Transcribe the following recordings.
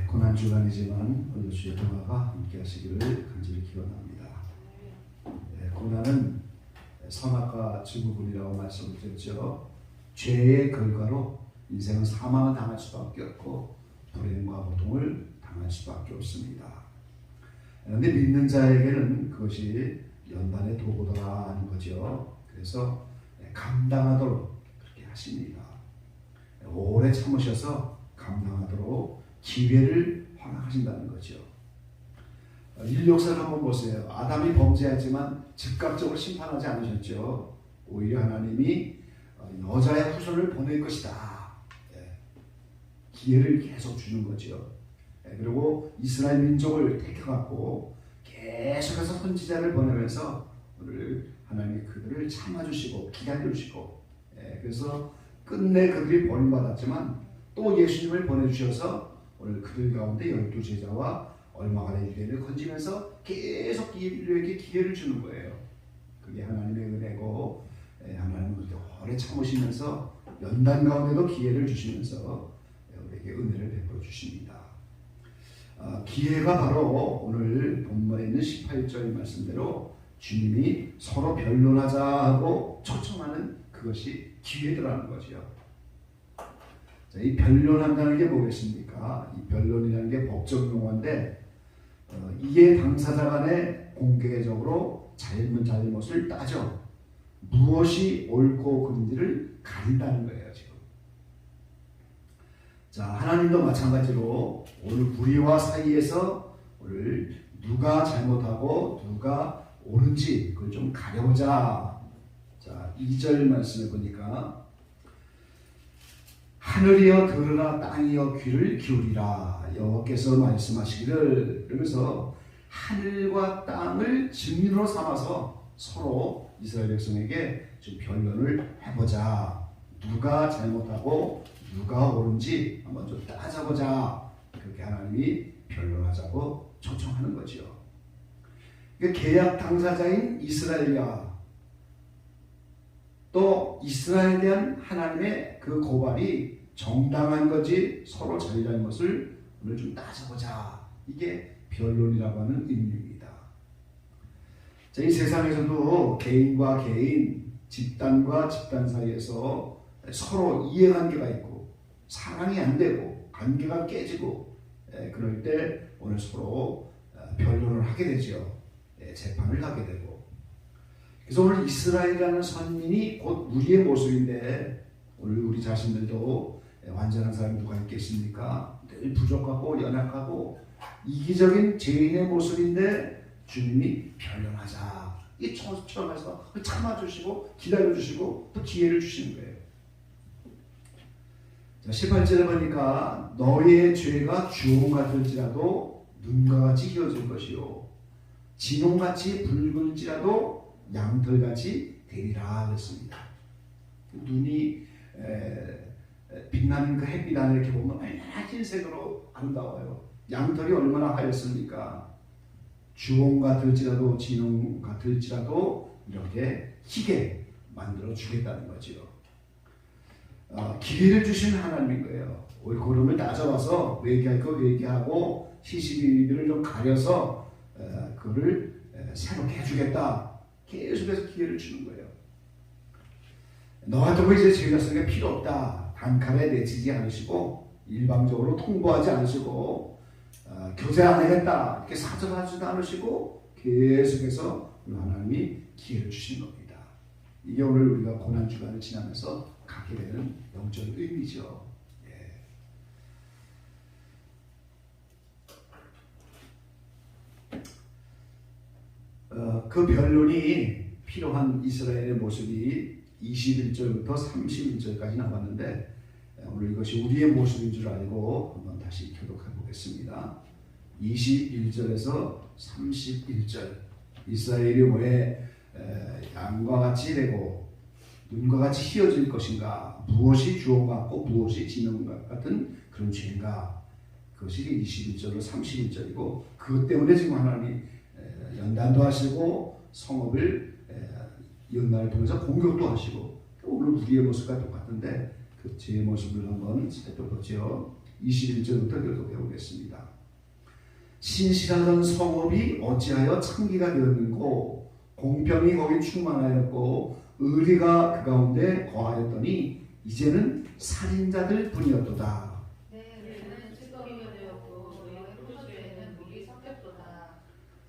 고난주간이지만 오늘 주의 평화가 함께 하시기를 간절히 기원합니다. 고난은 선악과 증후군이라고 말씀을 드렸죠. 죄의 결과로 인생은 사망을 당할 수밖에 없고 불행과 고통을 당할 수밖에 없습니다. 그런데 믿는 자에게는 그것이 연단의 도구더라 하는 거죠. 그래서 감당하도록 그렇게 하십니다. 오래 참으셔서 감당하도록 기회를 허락하신다는 거죠. 인류 역사를 한번 보세요. 아담이 범죄했지만 즉각적으로 심판하지 않으셨죠. 오히려 하나님이 여자의 후손을 보낼 것이다. 기회를 계속 주는 거죠. 그리고 이스라엘 민족을 택해갖고 계속해서 선지자를 보내면서 오늘 하나님이 그들을 참아주시고 기다려주시고, 그래서 끝내 그들이 버림받았지만 또 예수님을 보내주셔서 오늘 그들 가운데 12제자와 얼마가 된 유대인을 건지면서 계속 인류에게 기회를 주는 거예요. 그게 하나님의 은혜고, 하나님은 그렇게 오래 참으시면서 연단 가운데도 기회를 주시면서 우리에게 은혜를 베풀어 주십니다. 기회가 바로 오늘 본문에 있는 18절의 말씀대로 주님이 서로 변론하자 하고 초청하는 그것이 기회더라는 거죠. 자, 이 변론한다는 게 뭐겠습니까? 이 변론이라는 게 법적 용어인데 이에 당사자 간에 공개적으로 잘못을 따져 무엇이 옳고 그른지를 가린다는 거예요, 지금. 자, 하나님도 마찬가지로 오늘 우리와 사이에서 오늘 누가 잘못하고 누가 옳은지 그걸 좀 가려보자. 자, 2절 말씀을 보니까 하늘이여 들으라 땅이여 귀를 기울이라 여호와께서 말씀하시기를, 그러면서 하늘과 땅을 증인으로 삼아서 서로 이스라엘 백성에게 좀 변론을 해보자. 누가 잘못하고 누가 옳은지 한번 좀 따져보자. 그렇게 하나님이 변론하자고 초청하는 거죠. 계약 당사자인 이스라엘과 또 이스라엘에 대한 하나님의 그 고발이 정당한 건지 서로 잘잘못을 오늘 좀 따져보자. 이게 변론이라고 하는 의미입니다. 자, 이 세상에서도 개인과 개인, 집단과 집단 사이에서 서로 이해관계가 있고 사랑이 안 되고 관계가 깨지고, 그럴 때 오늘 서로 변론을 하게 되죠. 재판을 하게 되고. 그래서 오늘 이스라엘이라는 선민이 곧 우리의 모습인데, 오늘 우리 자신들도 완전한 사람이 누가 있겠습니까? 늘 부족하고 연약하고 이기적인 죄인의 모습인데 주님이 변론하자. 이 초청해서 참아주시고 기다려주시고 또 기회를 주시는 거예요. 자, 18절에 보니까 너희의 죄가 주홍 같을지라도 눈과 같이 희어질 것이요 진홍같이 붉을지라도 양털같이 되리라 그랬습니다. 눈이 빛나는 그 햇빛 안에 이렇게 보면 얼마나 흰색으로 아름다워요. 양털이 얼마나 하였습니까? 주홍 같을지라도 진홍 같을지라도 이렇게 희게 만들어 주겠다는 거죠. 기회를 주신 하나님인 거예요. 옳고 그름을 따져와서 회개할 거 회개하고 시시비비를 좀 가려서 그거를 새롭게 해주겠다. 계속해서 기회를 주는 거예요. 너 같은 거 이제 죄가 쓰는 게 필요 없다. 단칼에 내치지 않으시고 일방적으로 통보하지 않으시고 교제 안 하겠다. 이렇게 사정하지도 않으시고 계속해서 하나님이 기회를 주시는 겁니다. 이게 오늘 우리가 고난주간을 지나면서 갖게 되는 영적 의미죠. 그 변론이 필요한 이스라엘의 모습이 21절부터 31절까지 나왔는데, 오늘 이것이 우리의 모습인 줄 알고 한번 다시 교독해 보겠습니다. 21절에서 31절. 이스라엘이 왜 양과 같이 되고 눈과 같이 희어질 것인가? 무엇이 주홍 같고 무엇이 진홍 같은 그런 죄인가? 그것이 21절로 31절이고, 그것 때문에 지금 하나님이 연단도 하시고 성읍을 연단을 통해서 공격도 하시고, 오늘 우리의 모습과 똑같은데 그 제 모습을 한번 살펴보죠. 21절부터 교독해 보겠습니다. 신실하던 성읍이 어찌하여 창기가 되었는고 공평이 거기 충만하였고 의리가 그 가운데 거하였더니 이제는 살인자들 뿐이었도다.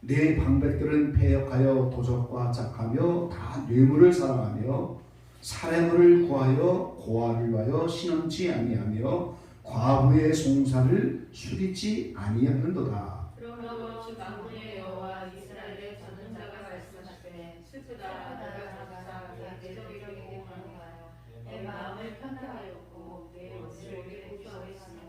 내 방백들은 패역하여 도적과 짝하며 다 뇌물을 사랑하며 사례물을 구하여 고아를 위하여 신원치 아니하며 과부의 송사를 수리지 아니하는도다. 그러므로 주 만군의 여호와 이스라엘의 전능자가 말씀하시되 슬프다 내가 감사하게 내 저기를 공경하여 내 마음을 편케 하였고 내 옷을 고쳐하였으며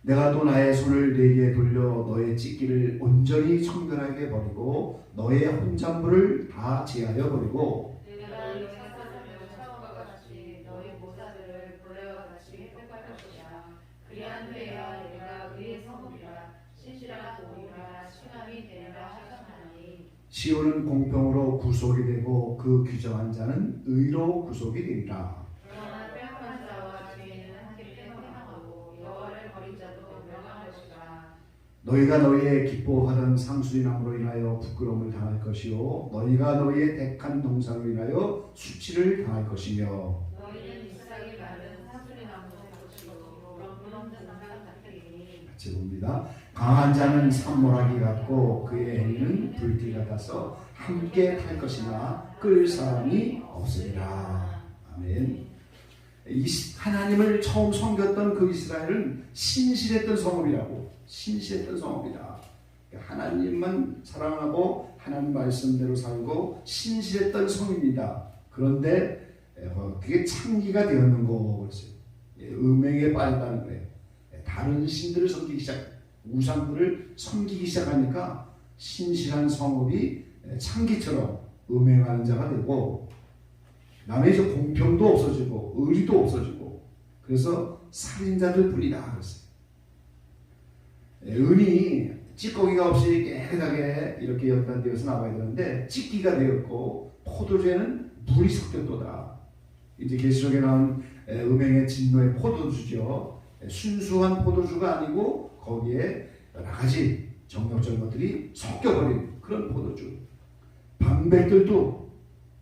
내가 또 나의 손을 내게 돌려 너의 찢기를 온전히 청결하게 버리고 너의 혼잡물을 다 제하여 버리고 내가 너의 사사들을 차원과 같이 너의 모사들을 벌레와 같이 회복할 것이야. 그리한 후에야 내가 의의 성읍이라 신실한 도리라 칭함이 되리라 하셨나니 시온은 공평으로 구속이 되고 그 규정한 자는 의로 구속이 되리라. 그러나 빼앗긴 자와 죄인은 함께 행하고 여호와를 버린 자도 멸망할 것이라. 너희가 너희의 기뻐하던 상수리나무로 인하여 부끄러움을 당할 것이요 너희가 너희의 택한 동산으로 인하여 수치를 당할 것이며 너희는 잎사귀 마른 사수리나무 될 것이고 물 없는 동산 같으리니. 같이 봅니다. 강한 자는 산모라기 같고 그의 행위는 불길 같아서 함께 탈 것이나 끌 사람이 없으리라. 아멘. 하나님을 처음 섬겼던 그 이스라엘은 신실했던 성읍이라고. 신실했던 성읍이다. 하나님만 사랑하고 하나님 말씀대로 살고 신실했던 성입니다. 그런데 그게 창기가 되었는 거 그랬어요. 음행에 빠졌다는 거예요. 다른 신들을 섬기기 우상들을 섬기기 시작하니까 신실한 성읍이 창기처럼 음행하는 자가 되고 남의 이제 공평도 없어지고 의리도 없어지고 그래서 살인자들 뿐이다 그랬어요. 은이 찌꺼기가 없이 깨끗하게 이렇게 연단되어서 나와야 되는데 찌끼가 되었고 포도주에는 물이 섞였도다. 이제 계시록에 나온 음행의 진노의 포도주죠. 순수한 포도주가 아니고 거기에 여러 가지 정력적인 것들이 섞여버린 그런 포도주. 방백들도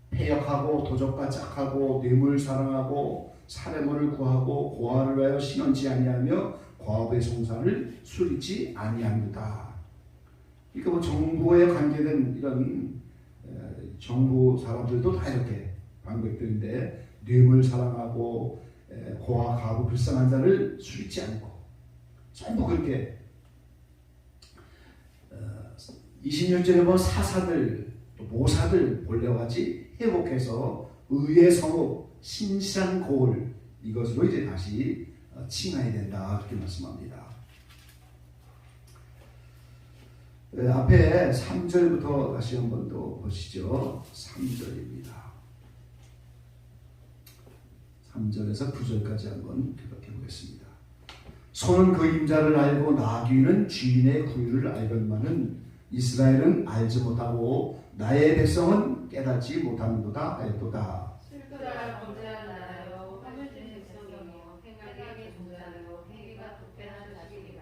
패역하고 도적과 짝하고 뇌물 사랑하고 사례물을 구하고 고아를 위하여 신원치 아니하며 과업의 송사를 수리지 아니합니다. 그러니까 뭐 정부에 관계된 이런 정부 사람들도 다 이렇게 방백들인데 뇌물 사랑하고 고아 가부 불쌍한 자를 수리지 않고 전부 그렇게 20년전에 보면 사사들 모사들 몰려가지 회복해서 의의 성읍 신실한 고을 이것으로 이제 다시 칭해야 된다 그렇게 말씀합니다. 앞에 3절부터 다시 한 번 더 보시죠. 3절입니다. 3절에서 9절까지 한번 교독해 보겠습니다. 소는 그 임자를 알고 나귀는 주인의 구유를 알건만은 이스라엘은 알지 못하고 나의 백성은 깨닫지 못하는도다 하였도다. 슬프다 범죄한 나라여 화면진 백성이여 행하게 종자여 행위가 독배한 자식이라.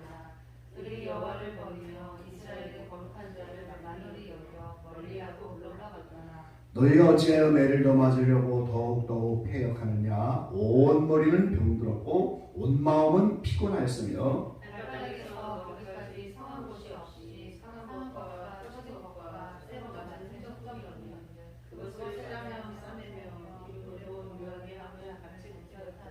그들이 여호와를 버리며 이스라엘의 거룩한 자를 만연히 여겨 멀리하고 물러나갔더라. 너희가 어찌하여 매를 더 맞으려고 더욱더욱 패역하느냐. 온 머리는 병들었고 온 마음은 피곤하였으며 발바닥에서 머리까지 상한 곳이 없이 상한 것과 떨어진 것과 새로 맞은 생적덩이로니 그것을 세라며 싸매며 이루고 유하게 하며 같이 묻혀졌다.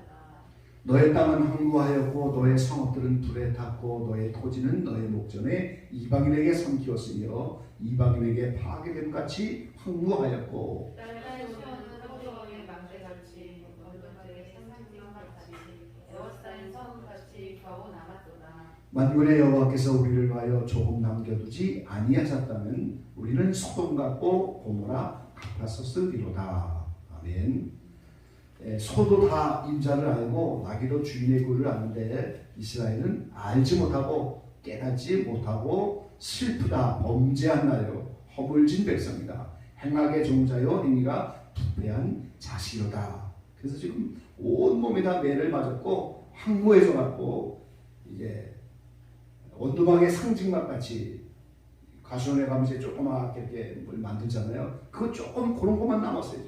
너의 땅은 황무하였고 너의 성읍들은 불에 탔고 너의 토지는 너의 목전에 이방인에게 삼키었으며 이방인에게 파괴됨 같이 황무하였고 딸의 시원은 허리에 망대같이 얼굴에 생산병같이 에워싸인 성같이 겨우 남았도다. 만군의 여호와께서 우리를 위하여 조금 남겨두지 아니하셨다면 우리는 소돔 같고 고모라 같았었으리로다. 아멘. 소도 다 임자를 알고 나귀도 주인의 구를 아는데 이스라엘은 알지 못하고 깨닫지 못하고 슬프다 범죄한 나요 허물진 백성이다. 행악의 종자요 행위가 부패한 자식이로다. 그래서 지금 온몸에 다 매를 맞았고 황무해져 갖고 원두막의 상징막 같이 가수원에 가면 이제 조그맣게 이렇게 뭘 만들잖아요. 그거 조금 그런 것만 남았어요.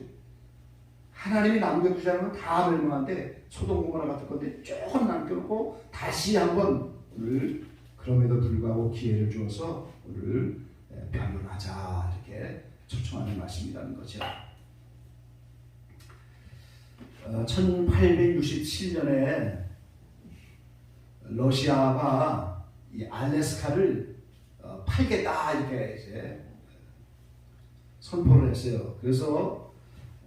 하나님이 남겨두지 않으면 다 멸망한데 소돔 고모라 같은 건데 조금 남겨놓고 다시 한번 오늘 그럼에도 불구하고 기회를 주어서 오늘 변론하자 이렇게 초청하는 말씀이라는 거죠. 1867년에 러시아가 이 알래스카를 팔겠다 이렇게 이제 선포를 했어요. 그래서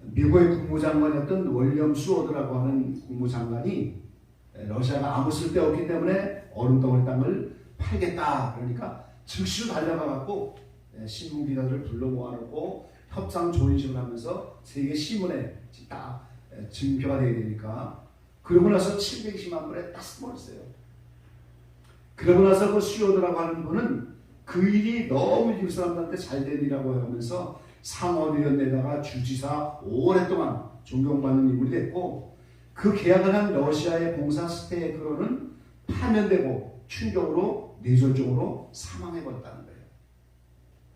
미국의 국무장관이었던 월리엄 수워드라고 하는 국무장관이 러시아가 아무 쓸데없기 때문에 얼음덩어리 땅을 팔겠다 그러니까 즉시 달려가갖고 신문 기자들을 불러 모아놓고 협상 조인식을 하면서 세계 신문에 딱 증표가 돼야 되니까 그러고 나서 720만 불에 딱 써버렸어요. 그러고 나서 그 수요드라고 하는 분은 그 일이 너무 미국 사람들한테 잘된 일이라고 하면서 상원의원에다가 주지사 오랫동안 존경받는 인물이 됐고 그 계약을 한 러시아의 봉사 스테이크로는 파면되고 충격으로 뇌졸중으로 사망해버렸다는 거예요.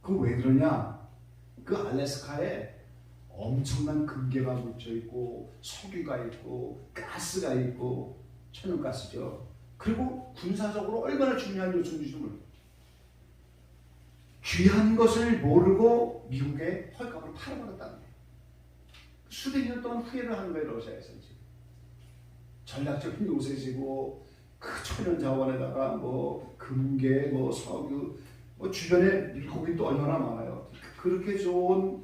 그건 왜 그러냐? 그 알래스카에 엄청난 금괴가 묻혀있고 석유가 있고 가스가 있고 천연가스죠. 그리고 군사적으로 얼마나 중요한 요소인지 몰라요. 귀한 것을 모르고 미국에 헐값으로 팔아버렸다는 거예요. 수백 년 동안 후회를 하는 거예요. 러시아에서 지금. 전략적인 요새지고 그 천연 자원에다가 뭐 금괴, 뭐 석유, 뭐 주변에 미국이 또 얼마나 많아요. 그렇게 좋은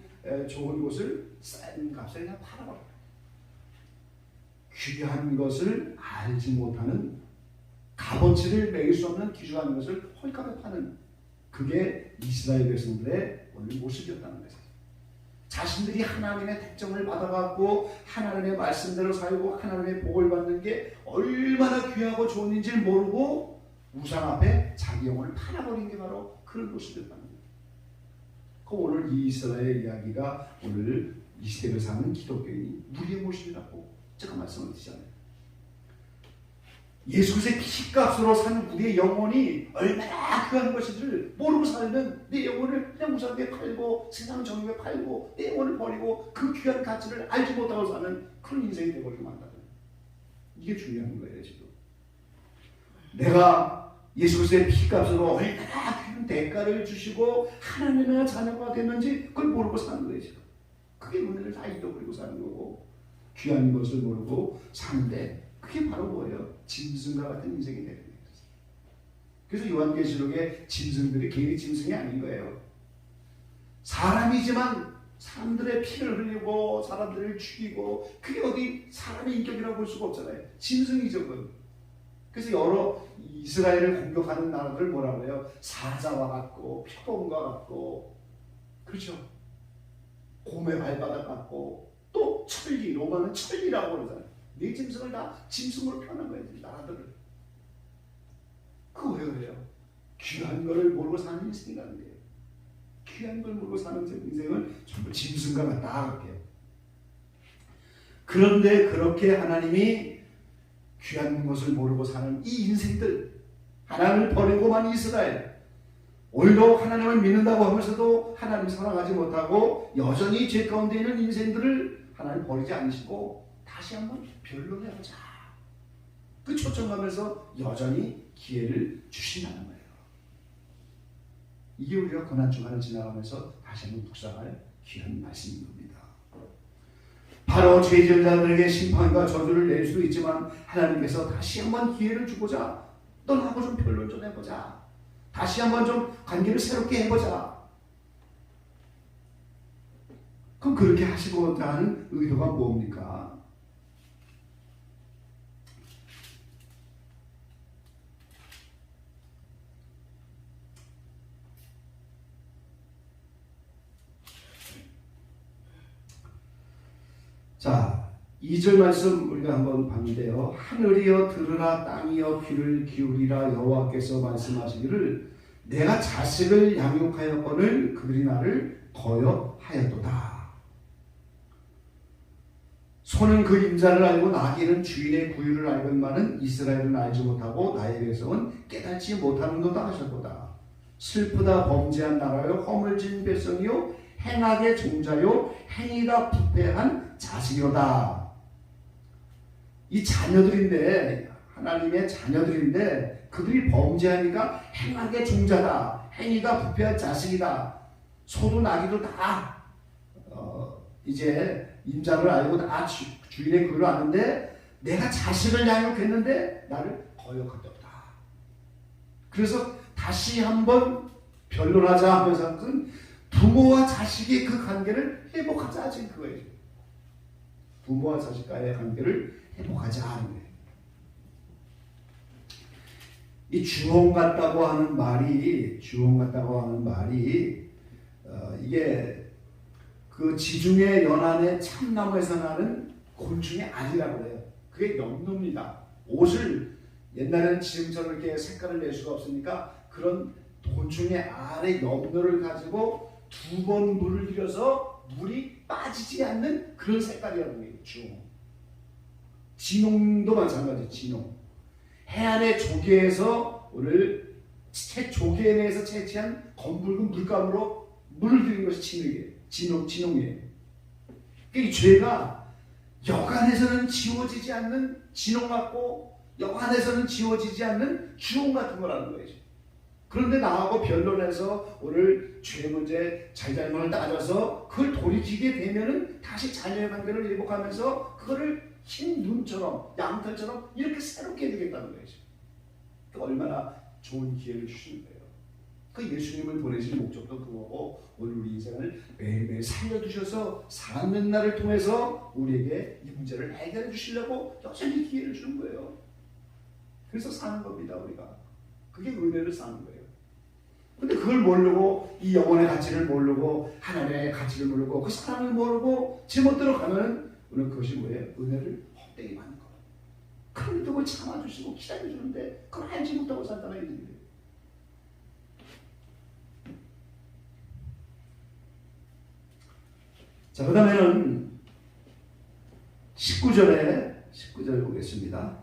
곳을 싼 값에 그냥 팔아버려요. 귀한 것을 알지 못하는 값어치를 매길 수 없는 귀중한 것을 헐값에 파는 그게 이스라엘 백성들의 오늘 모습이었다는 거죠. 자신들이 하나님의 택정을 받아갖고 하나님의 말씀대로 살고 하나님의 복을 받는 게 얼마나 귀하고 좋은 일인지를 모르고 우상 앞에 자기 영혼을 팔아버린 게 바로 그런 모습이었다는 거예요. 그 오늘 이 이스라엘 이야기가 오늘 이 시대를 사는 기독교인이 우리의 모습이라고 제가 말씀을 드리잖아요. 예수 그리스도의 피값으로 사는 우리의 영혼이 얼마나 귀한 것인지를 모르고 살면 내 영혼을 그냥 무상하게 팔고 세상 정욕에 팔고 내 영혼을 버리고 그 귀한 가치를 알지 못하고 사는 그런 인생이 되어버리고 만다는 이게 중요한 거예요. 지금 내가 예수 그리스도의 피값으로 얼마나 귀한 대가를 주시고 하나님의 자녀가 됐는지 그걸 모르고 사는 거예요. 지금 그게 은혜를 다 잊어버리고 사는 거고 귀한 것을 모르고 사는데 그게 바로 뭐예요? 짐승과 같은 인생이 되는 거예요. 그래서 요한계시록에 짐승들이 개인의 짐승이 아닌 거예요. 사람이지만 사람들의 피를 흘리고 사람들을 죽이고 그게 어디 사람의 인격이라고 볼 수가 없잖아요. 짐승이죠. 그건. 그래서 여러 이스라엘을 공격하는 나라들 뭐라고 해요? 사자와 같고 표범과 같고 그렇죠. 곰의 발바닥 같고 또 천리, 로마는 천리라고 그러잖아요. 네 짐승을 다 짐승으로 표현한 거예요. 나라들을. 그거 왜 그래요? 귀한 거를 모르고 사는 인생이라는 거예요. 귀한 걸 모르고 사는 인생은 전부 짐승과 같다. 그렇게. 그런데 그렇게 하나님이 귀한 것을 모르고 사는 이 인생들, 하나님을 버리고만 이스라엘, 오늘도 하나님을 믿는다고 하면서도 하나님 사랑하지 못하고 여전히 죄 가운데 있는 인생들을 하나님 버리지 않으시고 다시 한번 변론해보자. 그 초청하면서 여전히 기회를 주신다는 거예요. 이게 우리가 고난주간을 지나가면서 다시 한번 묵상할 귀한 말씀인 겁니다. 바로 죄 지은 자들에게 심판과 저주를 낼 수도 있지만 하나님께서 다시 한번 기회를 주고자 너하고 좀 변론 좀 해보자. 다시 한번 좀 관계를 새롭게 해보자. 그럼 그렇게 하시고자 하는 의도가 뭡니까? 자, 2절 말씀 우리가 한번 봤는데요. 하늘이여 들으라, 땅이여 귀를 기울이라. 여호와께서 말씀하시기를 내가 자식을 양육하였거늘 그들이 나를 거역하였도다. 소는 그 임자를 알고 나귀는 주인의 구유를 알건만은 이스라엘은 알지 못하고 나의 백성은 깨닫지 못하는도다 하셨도다. 슬프다 범죄한 나라요 허물진 백성이요 행악의 종자요 행위가 부패한 자식이로다. 이 자녀들인데 하나님의 자녀들인데 그들이 범죄하니까 행악의 종자다. 행위가 부패한 자식이다. 소도 나귀도 다 이제 임자를 알고 다 주인의 글을 아는데 내가 자식을 양육했는데 나를 거역하였다. 그래서 다시 한번 변론하자 하면서 부모와 자식의 그 관계를 회복하자 하신 그거예요. 부모와 자식과의 관계를 회복하자 하는 거예요. 이 주홍 같다고 하는 말이 이게 그 지중해 연안의 참나무에서 나는 곤충의 알이라고 해요. 그게 염료입니다. 옷을 옛날에는 지금처럼 이렇게 색깔을 낼 수가 없으니까 그런 곤충의 알의 염료를 가지고 2번 물을 들여서 물이 빠지지 않는 그런 색깔이라는 거예요. 주홍. 진홍도 마찬가지. 진홍. 해안의 조개에서 오늘 조개에 내에서 채취한 검붉은 물감으로 물을 들인 것이 진홍이에요. 이 죄가 여간에서는 지워지지 않는 진홍 같고 여간에서는 지워지지 않는 주홍 같은 거라는 거예요. 그런데 나하고 변론해서 오늘 죄 문제 잘잘못을 따져서 그걸 돌이키게 되면은 다시 자녀의 관계를 회복하면서 그거를 흰 눈처럼 양털처럼 이렇게 새롭게 해주겠다는 거예요. 얼마나 좋은 기회를 주시는 거예요. 그 예수님을 보내신 목적도 그거고 오늘 우리 인생을 매일매일 살려주셔서 사는 날을 통해서 우리에게 이 문제를 해결해 주시려고 여전히 기회를 주는 거예요. 그래서 사는 겁니다. 우리가. 그게 은혜를 사는 거예요. 근데 그걸 모르고 이 영혼의 가치를 모르고 하나님의 가치를 모르고 그 사랑을 모르고 제멋대로 가면 오늘 그것이 뭐예요? 은혜를 헛되이 받는 거예요. 그런데 그걸 참아주시고 기다려주는데 그걸 알지 못하고 산다는 얘기예요. 자, 그 다음에는 19절 보겠습니다.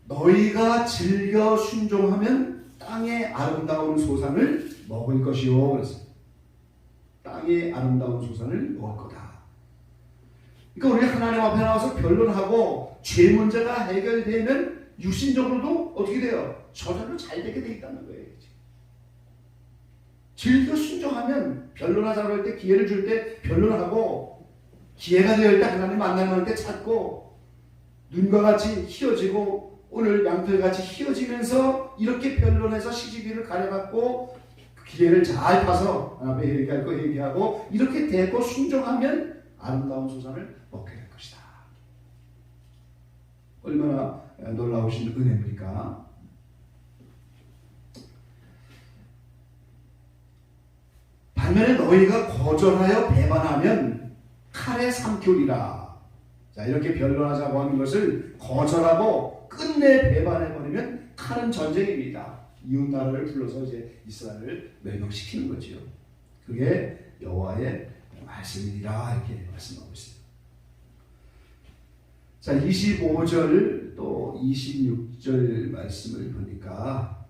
너희가 즐겨 순종하면 땅의 아름다운 소산을 먹을 것이요. 그랬어요. 땅의 아름다운 소산을 먹을 거다. 그러니까 우리 하나님 앞에 나와서 변론하고 죄 문제가 해결되면 육신적으로도 어떻게 돼요? 저절로 잘 되게 돼 있다는 거예요. 즐겨 순종하면 변론하자고 할 때 기회를 줄 때 변론하고 기회가 되어 때 하나님 만나는 때 찾고 눈과 같이 휘어지고 오늘 양털같이 휘어지면서 이렇게 변론해서 시집이를 가려갖고 기회를 잘 타서 앞에 얘기할 거 얘기하고 이렇게 되고 순종하면 아름다운 소산을 먹게 될 것이다. 얼마나 놀라우신 은혜입니까? 반면에 너희가 거절하여 배반하면 칼에 삼키리라. 자, 이렇게 변론하자고 하는 것을 거절하고 끝내 배반해버리면 칼은 전쟁입니다. 이웃 나라를 불러서 이제 이스라엘을 멸망시키는 거지요. 그게 여호와의 말씀이라 이렇게 말씀하고 있어요. 자, 25절 또 26절 말씀을 보니까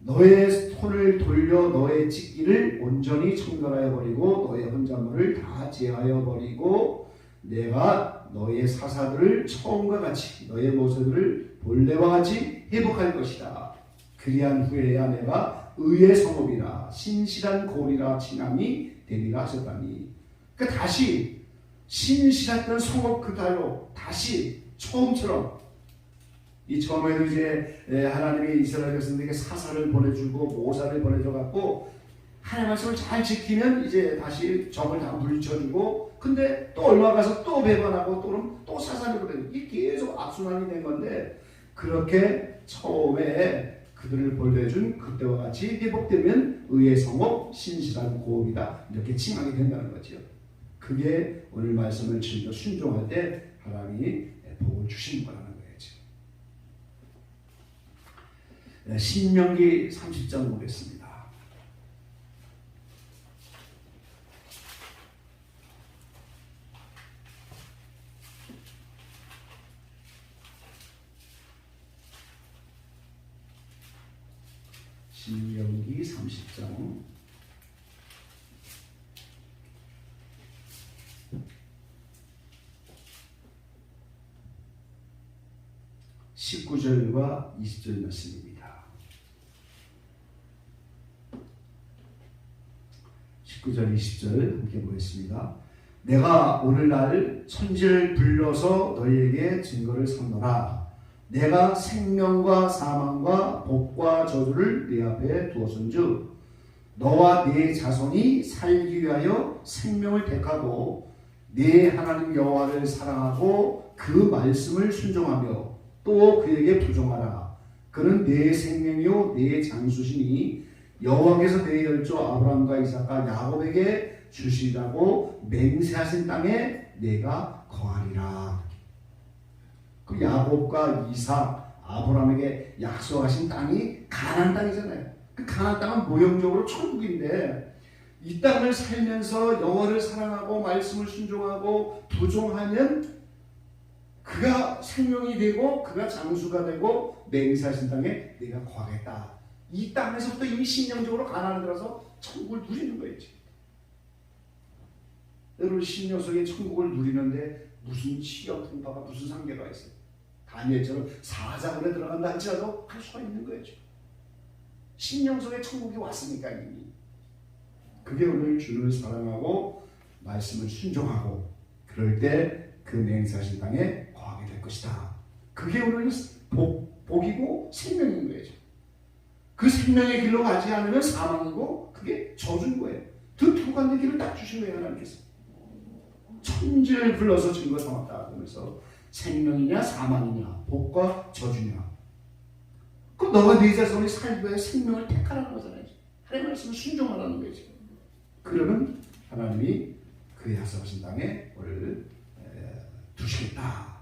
너의 손을 돌려 너의 찢기를 온전히 청결하여 버리고 너의 혼자물을 다 제하여 버리고 내가 너의 사사들을 처음과 같이 너의 모습을 본래와 같이 회복할 것이다. 그리한 후에야 내가 의의 성읍이라 신실한 고리라 칭함이 되리라 하셨다니. 그러니까 다시 신실했던 성읍 그대로 다시 처음처럼 이 처음에도 이제 하나님이 이스라엘 백성들에게 사사를 보내주고 모사를 보내줘갖고 하나님 말씀을 잘 지키면 이제 다시 적을 다 물리쳐주고 근데 또 얼마 가서 또 배반하고 또 사사를 보내주고 이게 계속 악순환이 된 건데 그렇게 처음에 그들을 보내준 그때와 같이 회복되면 의의 성읍 신실한 고음이다 이렇게 칭하게 된다는 거죠. 그게 오늘 말씀을 즐겨 순종할 때 하나님이 복을 주시는 거라는 거예요. 신명기 30장 보겠습니다. 신명기 30장 19절과 20절 말씀입니다. 19절 20절 함께 보겠습니다. 내가 오늘날 천지를 불러서 너희에게 증거를 삼노라. 내가 생명과 사망과 복과 저주를 네 앞에 두었은즉 너와 네 자손이 살기 위하여 생명을 택하고 네 하나님 여호와를 사랑하고 그 말씀을 순종하며 또 그에게 부종하라. 그는 네 생명이요 네 장수시니 여호와께서 네 열조 아브라함과 이삭과 야곱에게 주시라고 맹세하신 땅에 내가 거하리라. 그 야곱과 이삭, 아브라함에게 약속하신 땅이 가나안 땅이잖아요. 그 가나안 땅은 모형적으로 천국인데 이 땅을 살면서 여호와를 사랑하고 말씀을 순종하고 부종하면 그가 생명이 되고 그가 장수가 되고 맹세하신 땅에 내가 거하겠다. 이 땅에서부터 이미 신령적으로 가나안에 들어서 천국을 누리는 거예요. 여러분 신령 속에 천국을 누리는데 무슨 시험 통과가 무슨 상계가 있어요. 다니엘처럼 사자굴에 들어간다 할지라도 할 수가 있는 거예요. 신령 속에 천국이 왔으니까 이미. 그게 오늘 주를 사랑하고 말씀을 순종하고 그럴 때 그 맹세하신 땅에 거하게 될 것이다. 그게 오늘 복이고 생명인 거예요. 그 생명의 길로 가지 않으면 사망이고 그게 저주인 거예요. 그 두 가지 길을 딱 주신 거예요. 하나님께서. 천지를 불러서 증거 삼았다 그러면서 생명이냐 사망이냐 복과 저주냐. 그럼 너가 네 자손이 살기 위해 생명을 택하라는 거잖아요. 하나님의 말씀을 순종하라는 거죠. 그러면 하나님이 그의 약속하신 땅에 우리를 두시겠다.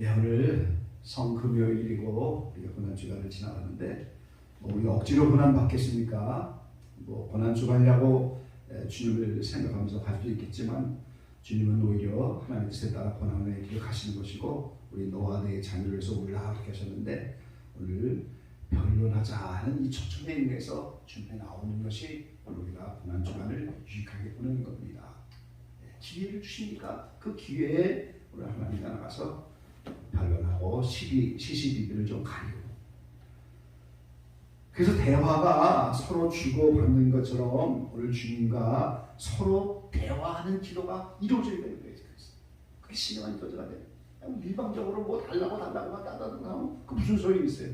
예, 오늘 성금요일이고 우리가 고난주간을 지나가는데 우리 억지로 고난 받겠습니까? 고난주간이라고 주님을 생각하면서 갈 수도 있겠지만 주님은 오히려 하나님의 뜻에 따라 고난의 길을 가시는 것이고 우리 너와 내 자녀를 위해서 올라 그렇게 하셨는데 오늘 변론하자 하는 이 초청의 의미에서 주님에 나오는 것이 우리가 고난주간을 유익하게 보내는 겁니다. 기회를 주시니까 그 기회에 우리 하나님께 나가서 변론하고 시시비비를 좀 가리고 그래서 대화가 서로 주고받는 것처럼 오늘 주님과 서로 대화하는 기도가 이루어져야 되는 거예요. 그게 신령한 기도가 돼요. 일방적으로 뭐 달라고만 하면 그 무슨 소용이 있어요.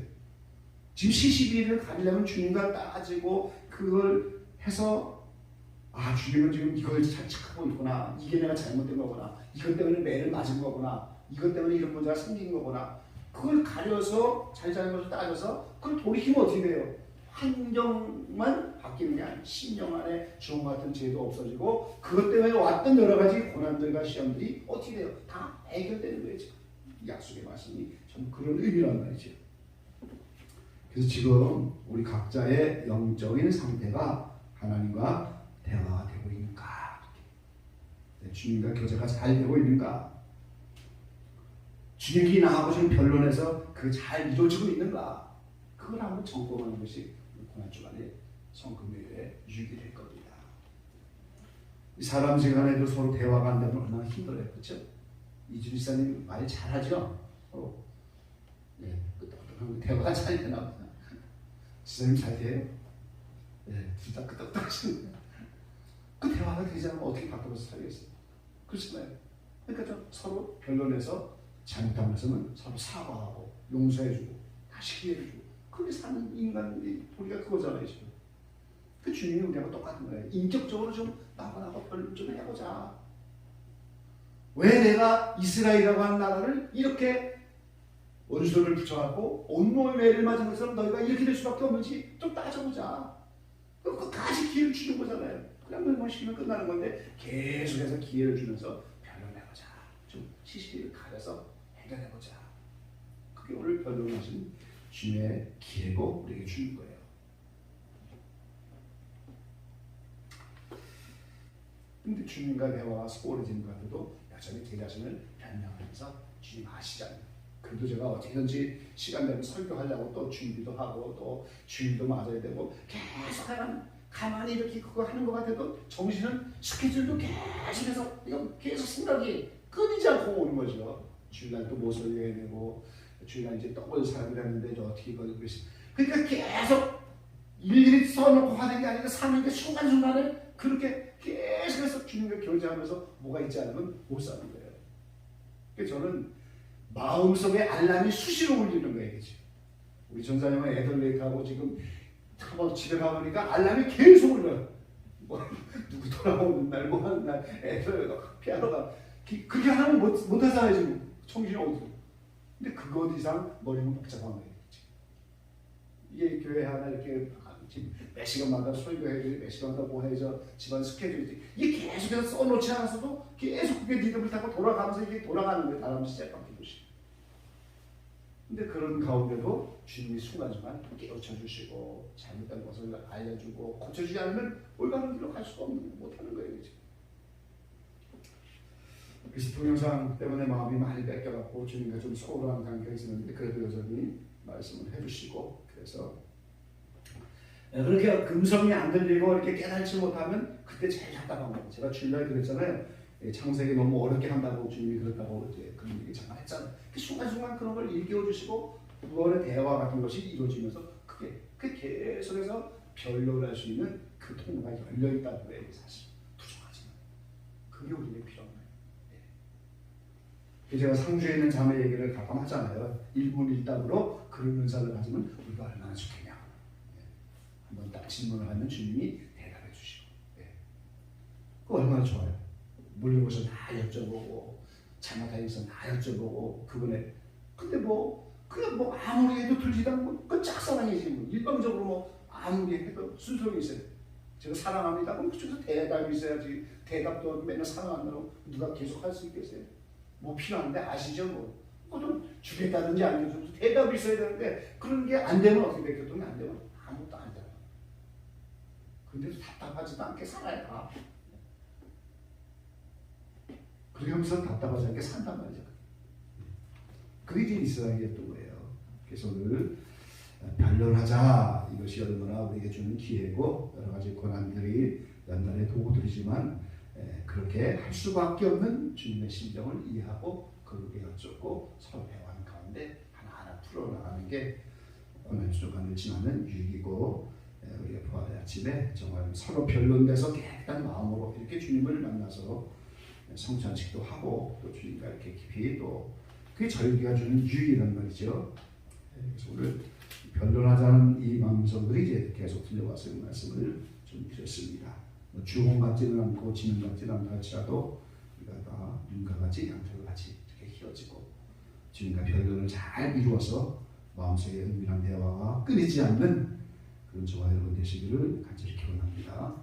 지금 시시비를 가리려면 주님과 따지고 그걸 해서 주님은 지금 이걸 잘 착하고 있구나. 이게 내가 잘못된 거구나. 이것 때문에 매를 맞은 거구나. 이것 때문에 이런 문제가 생긴 거구나. 그걸 가려서 잘못을 따져서 그걸 돌이키면 어떻게 돼요? 환경만 바뀌는 게 아니에요. 신령 안에 주홍 같은 죄도 없어지고 그것 때문에 왔던 여러 가지 고난들과 시험들이 어떻게 돼요? 다 해결되는 거예요. 약속의 말씀이 전 그런 의미란 말이죠. 그래서 지금 우리 각자의 영적인 상태가 하나님과 대화가 되고 있는가? 주님과 교제가 잘 되고 있는가? 주님이 나하고 지금 변론해서 그 잘 이루어지고 있는가? 그걸 한번 점검하는 것이 고난주간의 성금요일에 유익이 될 겁니다. 이 사람 시간에도 서로 대화가 안 되면 얼마나 힘들어요. 그렇죠? 이준희 사님 말 잘하죠? 네, 대화가 잘 되나 보다. 지사님 잘 돼요? 네, 둘 다 끄떡끄떡 하시는 그 대화가 되지 않으면 어떻게 바꿔서 살겠어요? 그렇잖아요. 그러니까 좀 서로 변론해서 잘못하면서는 서로 사과하고 용서해주고 다시 기회를 주고 그렇게 사는 인간이 우리가 그거잖아요. 지금. 그 주님이 우리하고 똑같은 거예요. 인격적으로 좀 나하고 변론 좀 해보자. 왜 내가 이스라엘이라고 하는 나라를 이렇게 원수를 붙여갖고 온몸에 매를 맞은 것처럼 너희가 이렇게 될 수밖에 없는지 좀 따져보자. 끝까지 기회를 주는 거잖아요. 그냥 멸망시키면 끝나는 건데 계속해서 기회를 주면서 변론해보자. 좀 시시비를 가려서 해결해보자. 그게 오늘 변론하신 주님의 기회고 우리에게 주는 거예요. 근데 주님과 대화가 소홀해지는 것 같아도 여전히 제 자신을 변명하면서 주님 아시잖아요. 그래도 제가 어떻게든지 시간 되면 설교하려고 또 준비도 하고 또 주일도 맞아야 되고 계속 가만히 이렇게 그거 하는 것 같아도 정신은 스케줄도 계속해서 이거 계속 생각이 끊이지 않고 오는 거죠. 주일날 또 뭐 설교해야 되고 주일날 이제 또 올 사람이라는데 어떻게 이걸 그러니까 계속 일일이 써놓고 하는 게 아니라 사는 게 순간순간에 그렇게 계속해서 주님과 교제하면서 뭐가 있지 않으면 못 사는 거예요. 그래서 저는 마음속에 알람이 수시로 울리는 거예요. 그치? 우리 전사님은 애들레이크하고 지금 한번 집에 가보니까 알람이 계속 울려요. 뭐 누구 돌아오는 날, 뭐 하는 날, 애들 피아노가 그렇게 하면 못하잖아요. 지금 정신이 어디서. 근데 그것 이상 머리는 복잡한 거예요. 그치? 이게 교회 하나 이렇게 지금 몇 시간마다 설교해야지, 몇 시간마다 뭐 해야죠. 집안 스케줄이 이게 계속해서 써놓지 않았어도 계속 그게 리듬을 타고 돌아가면서 이게 돌아가는 거예요. 다람 시작바뀌듯이. 근데 그런 가운데도 주님이 순간순간 깨우쳐 주시고 잘못된 것을 알려주고 고쳐주지 않으면 올바른 길로 갈 수가 못하는 거예요. 그렇죠? 그래서 동영상 때문에 마음이 많이 뺏겨갖고 주님과 좀 소홀한 관계가 있었는데 그래도 여전히 말씀을 해주시고 그래서 그렇게 금성이 안 들리고 이렇게 깨달지 못하면 그때 제일 답답한 거예요. 제가 주일날 그랬잖아요. 창세기 너무 어렵게 한다고 주님이 그렇다고 이제 그런 얘기 잠깐 했잖아요. 순간순간 그런 걸 일깨워 주시고 구원의 대화 같은 것이 이루어지면서 그게 계속해서 변론할 수 있는 그 통로가 열려 있다는 거예요. 사실 부족하지만 그게 우리에게 필요한 거예요. 제가 상주에 있는 자매 얘기를 가끔 하잖아요. 1분 1답으로 그런 은사를 가지면 우리가 얼마나 좋겠냐. 한번 딱 질문을 하면 주님이 대답해 주시고 그거 얼마나 좋아요. 물려보서 다 여쭤보고 자마다에서 다 여쭤보고 그분의 근데 그냥 아무리 해도 틀리지 않고 그 짝사랑이지 뭐. 일방적으로 아무리 해도 순서가 있어요. 제가 사랑합니다. 그럼 그쪽에서 대답이 있어야지. 대답도 맨날 사랑한다고 누가 계속 할 수 있겠어요? 뭐 필요한데 아시죠? 그것도 주겠다든지 아니든지 대답이 있어야 되는데 그런 게 안 되면 어떻게 돼? 교통이 안 되면 아무것도 안 돼요. 근데도 답답하지도 않게 살아야 다. 그렇게 하면서 답답하지 않게 산단 말이죠. 그게 이제 이스라엘이었던 거예요. 그래서 오늘 변론하자. 이것이 얼마나 우리에게 주는 기회고 여러 가지 고난들이 연단의 도구들이지만 그렇게 할 수밖에 없는 주님의 심정을 이해하고 그렇게 여쭙고 서로 대화하는 가운데 하나하나 풀어나가는 게 고난주간을 지나는 유익이고 우리가 부활의 아침에 정말 서로 변론돼서 깨끗한 마음으로 이렇게 주님을 만나서 성찬식도 하고 또 주님과 이렇게 깊이 또 그게 절기가 주는 유익이란 말이죠. 그래서 오늘 변론하자는 이 마음성들이 이제 계속 들려와서 이 말씀을 좀 드렸습니다. 주홍 같지는 않고 진흙 같지는 않다 할지라도 우리가 다 눈과 같이 양털과 같이 이렇게 휘어지고 주님과 변론을 잘 이루어서 마음속에 은밀한 대화가 끊이지 않는 그런 저와 여러분 되시기를 간절히 기원합니다.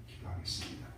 기도하겠습니다.